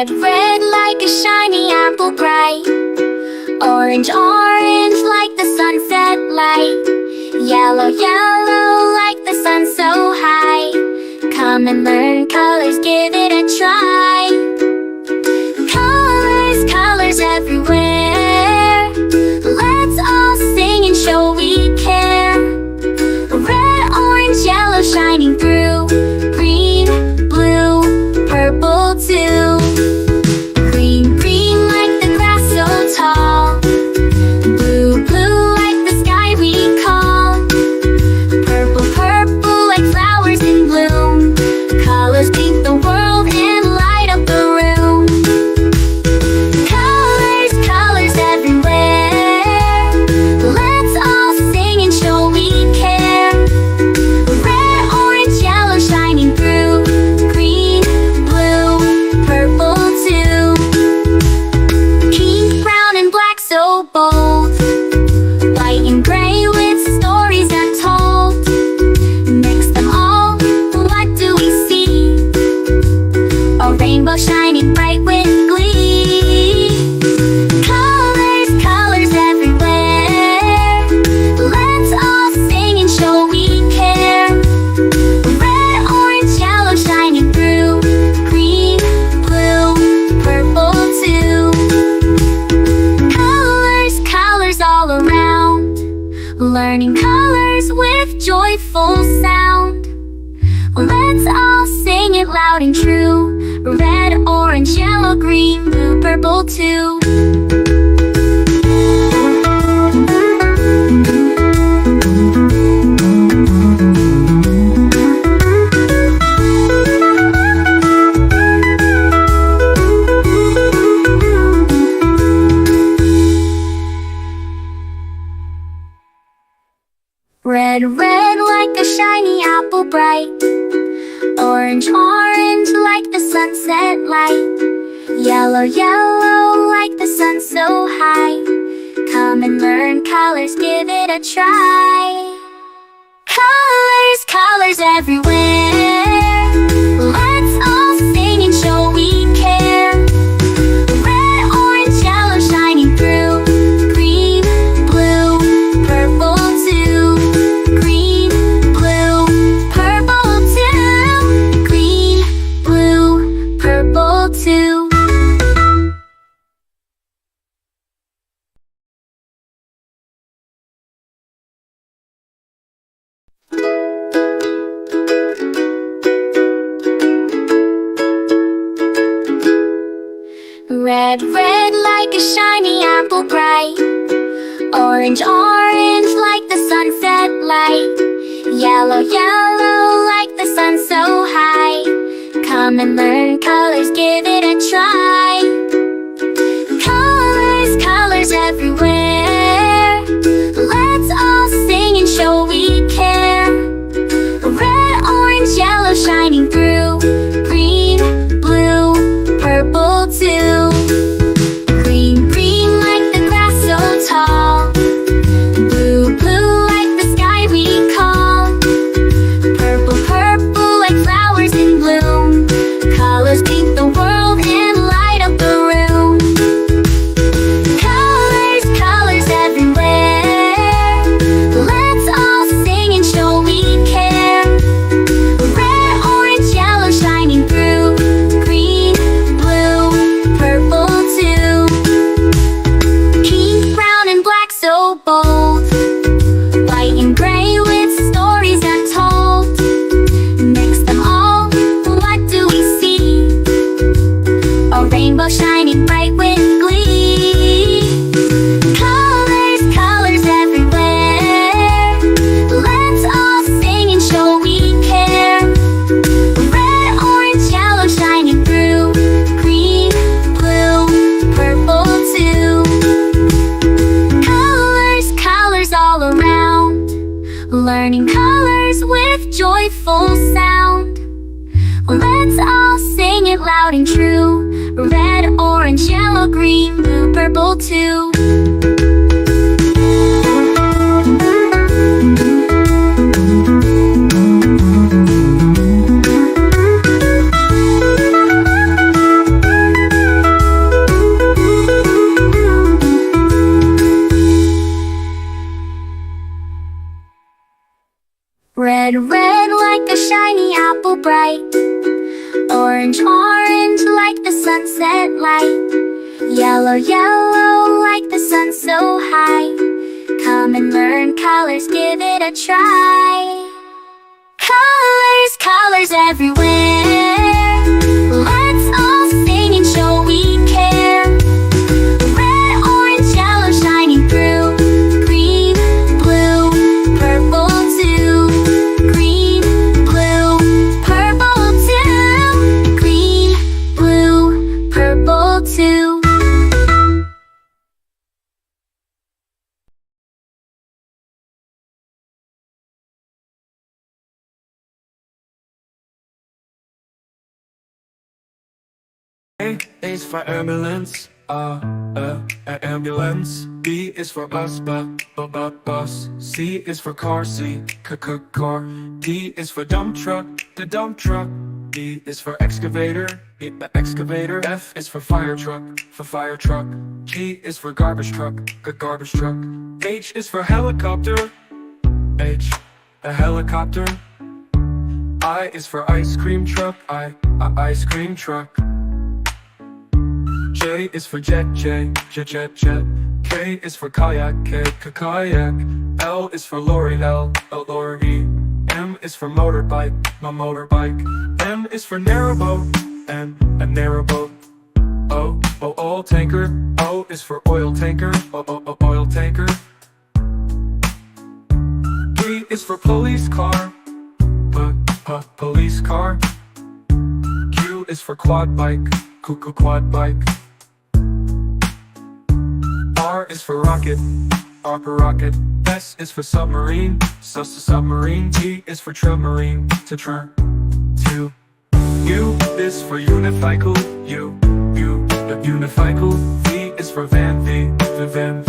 Red, red like a shiny apple bright. Orange, orange like the sunset light. Yellow, yellow like the sun so high. Come and learn colors, give it a try. Colors, colors everywhere. Let's all sing and show we care. Red, orange, yellow shining through. Green, blue, purple too. Green, green like the grass so tall. Blue, blue like the sky we call. Purple, purple like flowers in bloom. Colors paint the world and light up the room. Colors, colors everywhere. Let's all sing and show we care. Red, orange, yellow shining through. Green, blue, purple too. Pink, brown and black so bold. White and gray with stories untold. Mix them all, what do we see? A rainbow shining bright with glee. Colors, colors everywhere. Let's all sing and show we care. Red, orange, yellow shining through. Green, blue, purple too. Colors, colors all around. Learning colors with joyful sound. Let's all sing it loud and true. Red, orange, yellow, green, blue, purple too. Red, red like a shiny apple bright. Orange, orange like the sunset light. Yellow, yellow like the sun so high. Come and learn colors, give it a try. Colors, colors everywhere. Let's all sing and show we care. Red, orange, yellow shining through. Green, blue, purple too. Green, blue, purple too. Green, blue, purple too. Red, red like a shiny apple bright. Orange, orange like the sunset light. Yellow, yellow like the sun so high. Come and learn colors, give it a try. Colors, colors everywhere. Let's all sing and show we care. Red, orange, yellow shining through. Green, blue, purple too. Green, green like the grass so tall. Blue, blue like the sky we call. Purple, purple like flowers in bloom. Colors paint the world and light up the room. Colors, colors everywhere. Let's all sing and show we care. Red, orange, yellow shining through. Green, blue, purple too. Pink, brown and black so bold. White and gray with stories untold. Mix them all, what do we see? A rainbow shining bright with glee. Colors, colors everywhere. Let's all sing and show we care. Red, orange, yellow shining through. Green, blue, purple too. Colors, colors all around. Learning colors with joyful sound. Let's all sing it loud and true. Red, orange, yellow, green, blue, purple too. Red, red like a shiny apple bright. Orange, orange like the sunset light. Yellow, yellow like the sun so high. Come and learn colors, give it a try. Colors, colors everywhere. Let's all sing and show we care. Red, orange, yellow shining through. Green, blue, purple too. Green, blue, purple too. Green, blue, purple too. A is for ambulance, ambulance. B is for bus. C is for car, car. D is for dump truck, the dump truck. E is for excavator, the excavator. F is for fire truck, G is for garbage truck, garbage truck. H is for helicopter, a helicopter. I is for ice cream truck, ice cream truck. J is for jet. K is for kayak, kayak. L is for lorry, lorry. M is for motorbike, motorbike. N is for narrowboat, a narrowboat. O, oil tanker. O is for oil tanker, oil tanker. P is for police car, police car. Q is for quad bike, quad bike. R is for rocket, rocket. S is for submarine, submarine. T is for submarine, to. U is for unicycle, the unicycle. V is for van, the van.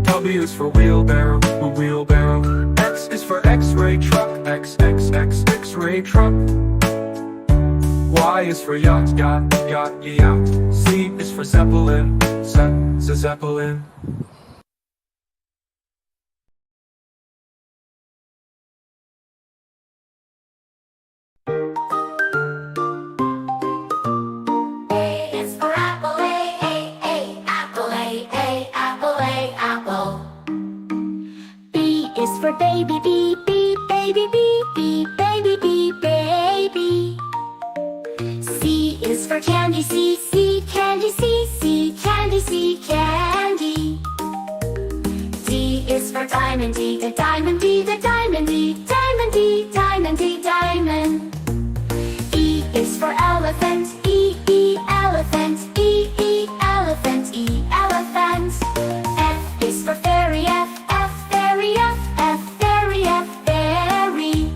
W is for wheelbarrow, wheelbarrow. X is for X-ray truck, X-ray truck. Y is for yacht, yacht. Z is for zeppelin, zeppelin. A is for apple, apple, apple. B is for baby, baby, baby. C is for candy, candy. D is for diamond, the diamond, diamond. E is for elephant, elephant. F is for fairy, fairy.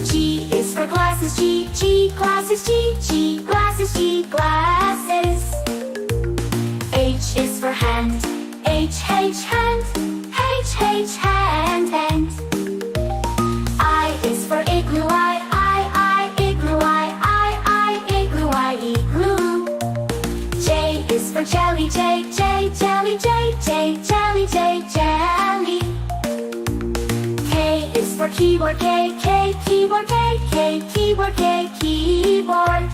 G is for glasses, glasses. H is for hand, hand. I is for igloo, igloo. J is for jelly, jelly. K is for keyboard, keyboard.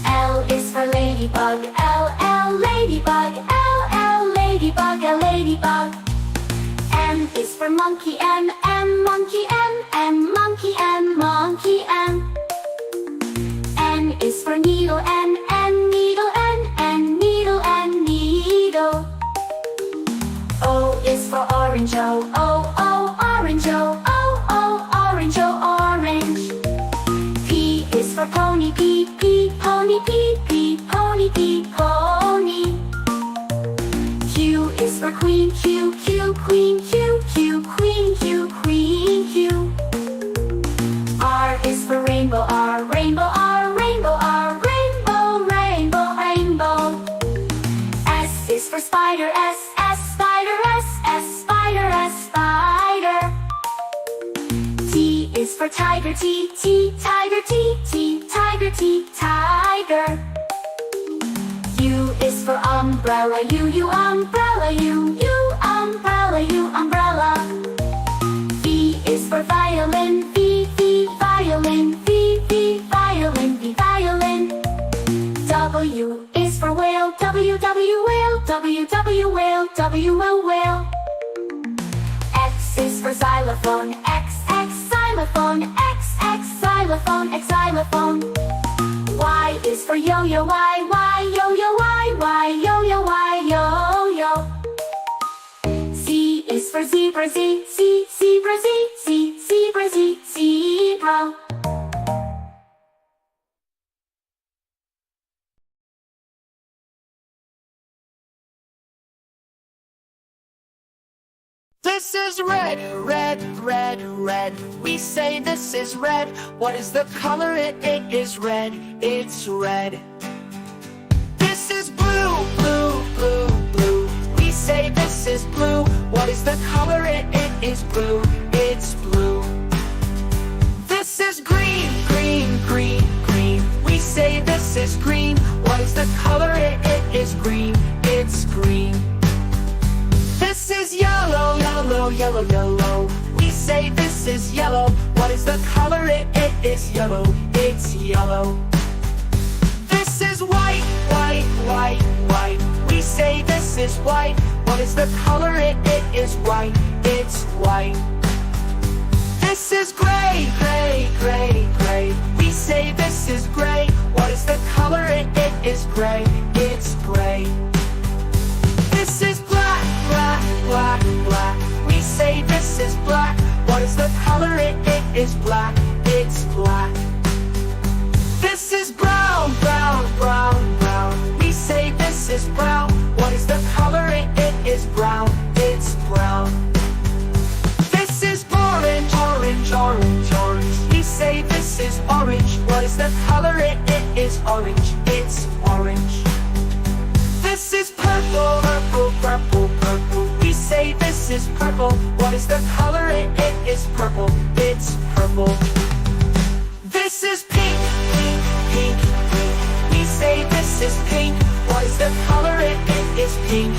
L is for ladybug, ladybug. M is for monkey, monkey. N is for needle, needle. O is for orange, orange. P is for pony, pony. Q is for queen, queen. R is for rainbow, rainbow. S is for spider, spider. T is for tiger, tiger. U is for umbrella, umbrella. V is for W, a whale. X is for xylophone, X, X, xylophone, X, X, xylophone, X, xylophone. Y is for yo-yo, Y, Y, yo-yo, Y, Y, yo-yo, Y, yo-yo. Z is for zebra, Z, Z, zebra, Z, Z, zebra, Z, zebra. This is red, red, red, red. We say this is red. What is the color? It is red. It's red. This is blue, blue, blue, blue. We say this is blue. What is the color? It is blue. It's blue. This is green, green, green, green. We say this is green. What is the color? It is green. It's green. This is yellow, yellow, yellow, yellow. We say this is yellow. What is the color? It is yellow. It's yellow. This is white, white, white, white. We say this is white. What is the color? It is white. It's white. This is gray, gray, gray, gray. We say this is gray. What is the color? It is gray. It's gray. This is black, black, black, black. We say this is black. What is the color? It is black. It's black. This is brown, brown, brown, brown. We say this is brown. What is the color? It is brown. It's brown. This is orange, orange, orange, orange. We say this is orange. What is the color? It is orange. It's orange. This is purple, purple, purple, purple. We say this is purple. What is the color? It is purple. It's purple. This is pink, pink, pink, pink. We say this is pink. What is the color? It is pink.